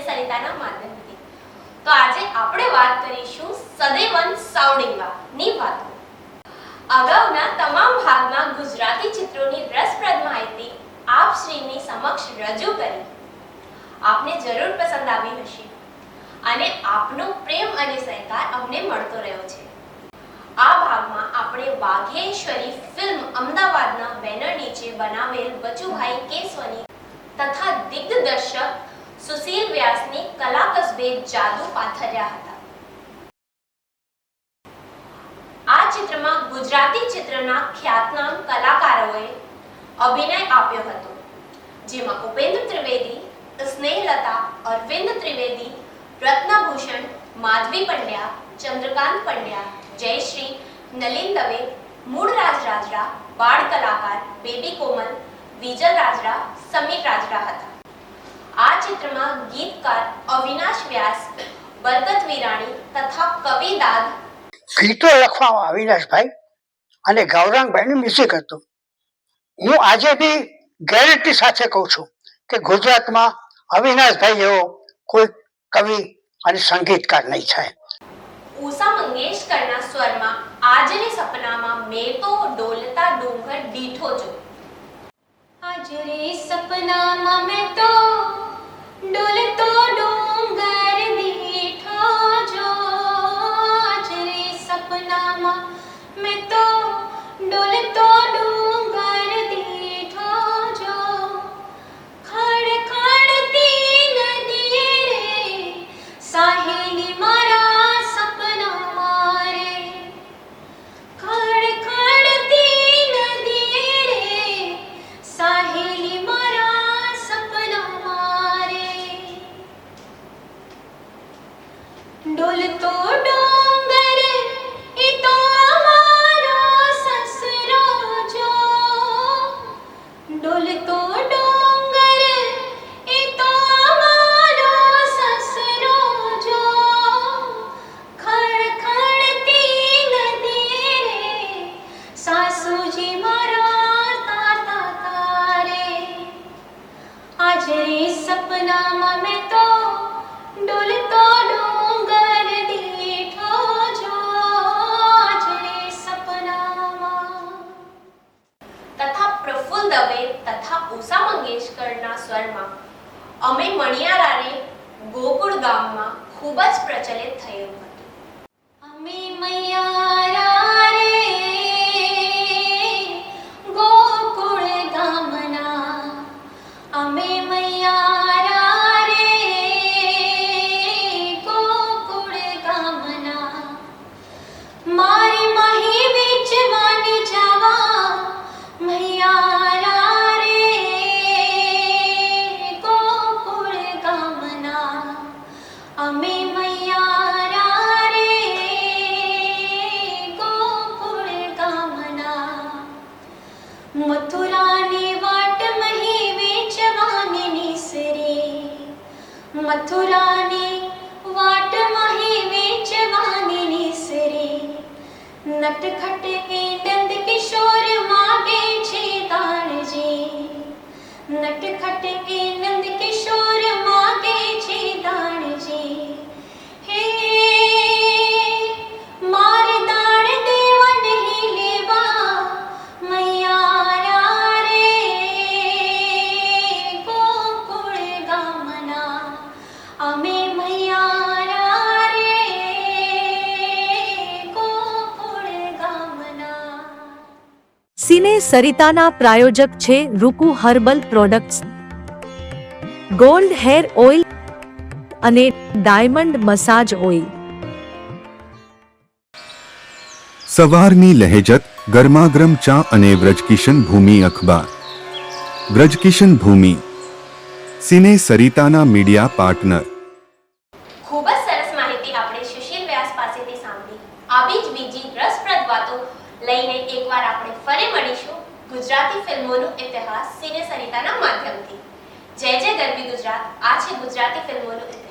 સરિતાના માધ્યમથી. તો આજે આપણે વાત કરીશું સદેવન સાવડિંગાની વાતો. અગાઉના તમામ ભાગમાં ગુજરાતી ચિત્રોની રસપ્રદ માહિતી આપ શ્રીની સમક્ષ રજૂ કરી. આપને જરૂર પસંદ આવી હશે અને આપનો પ્રેમ અને સહકાર અમને મળતો રહ્યો છે. આ ભાગમાં આપણે વાઘેશ્વરી ફિલ્મ અમદાવાદના બેનર નીચે બનાવેલ બચુભાઈ કેશવની તથા દિગ્દર્શક સુશીલ વ્યાસની કલા કસબે જાદુ પાથર્યા હતા. આ ચિત્રમાં ગુજરાતી ચિત્રના ખ્યાતનામ કલાકારોએ અભિનય આપ્યો હતો, જેમાં ઉપેન્દ્ર ત્રિવેદી, સ્નેહલતા, અરવિંદ ત્રિવેદી, રત્નભૂષણ, માધવી પંડ્યા, ચંદ્રકાંત પંડ્યા, જયશ્રી, નલિન દવે, મૂળરાજ રાજરા, બાળ કલાકાર બેબી કોમલ, વિજલ રાજરા, સમીર રાજરા હતા. આ ચિત્રમાં ગીતકાર અવિનાશ વ્યાસ, બરકત વિરાણી તથા કવિ દાદ. ગીતો લખવામાં અવિનાશભાઈ અને ગૌરાંગભાઈનું મ્યુઝિક હતું. હું આજે બી ગેરંટી સાથે કહું છું કે ગુજરાતમાં અવિનાશભાઈ એવો કોઈ કવિ અને સંગીતકાર નહીં થાય. ઉષા મંગેશકરના સ્વરમાં આજરે સપનામાં મેં તો ડોલતા ડુંગર દીઠો જો. આજરે સપનામાં મેં તો ડોલતો ડુંગર દીઠો જો. આજરે સપનામાં મેં તો ડોલતો ડુંગર દીઠો જો. ખડ ખડતી નદીએ રે સાહેલી મારા સપનામાં રે. ખડ ખડતી નદીએ રે સાહેલી મારા સપનામાં રે. ડોલતો ડુંગર એ તો અમારો સસરો જો. ડોલતો ડુંગર એ તો અમારો સસરો જો. ખડ ખડતી નદીએ રે સાસુજી મારા તાતા તારે. આજરે સપનામાં મેં તો ડોલતો ડુંગર દીઠો જો. આજરે સપનામાં. તથા પ્રફુલ્લ દવે તથા ઉષા મંગેશકરના સ્વરમાં અમે મણિયારા રે ગોકુળ ગામમાં ખૂબ જ પ્રચલિત થયું હતું. અમે મૈયારા રે ગોકુળ ગામના. અમે મૈયારા રે ગોકુળ ગામના. મારી માહી વેચવાની જવા મૈયારા રે ગોકુળ ગામના. અમે મૈયારા રે ગોકુળ ગામના. મથુરાની વાટ મહી વેચવાની નિસરી. મથુરાની વાટ મહી વેચવાની નિસરી. નટખટ એ નંદ કિશોર માગે છે દાણજી. નટખટ એ નંદ કિશોર માગે છે દાણજી. હે માર દાણ દેવા નહીં લેવા મૈયારા રે ગોકુળ ગામના. અમે મૈયારા રે ગોકુળ ગામના. સિને સરિતાના પ્રાયોજક છે Ruku herbal products, gold hair oil અને ડાયમંડ મસાજ ઓઇલ. સવારની લહેજત, ગરમાગરમ ચા અને વ્રજકિશન ભૂમિ અખબાર. વ્રજકિશન ભૂમિ, સિને સરિતાના મીડિયા પાર્ટનર. ખૂબ જ સરસ માહિતી આપણે સુશીલ વ્યાસ પાસેથી સાંભળી. આવી જ બીજી રસપ્રદ વાતો લઈને એકવાર આપણે ફરી મળીશું ગુજરાતી ફિલ્મોનો ઇતિહાસ સિને સરિતાના માધ્યમથી. જય જય ગરવી ગુજરાત. આ છે ગુજરાતી ફિલ્મોનો ઇતિહાસ.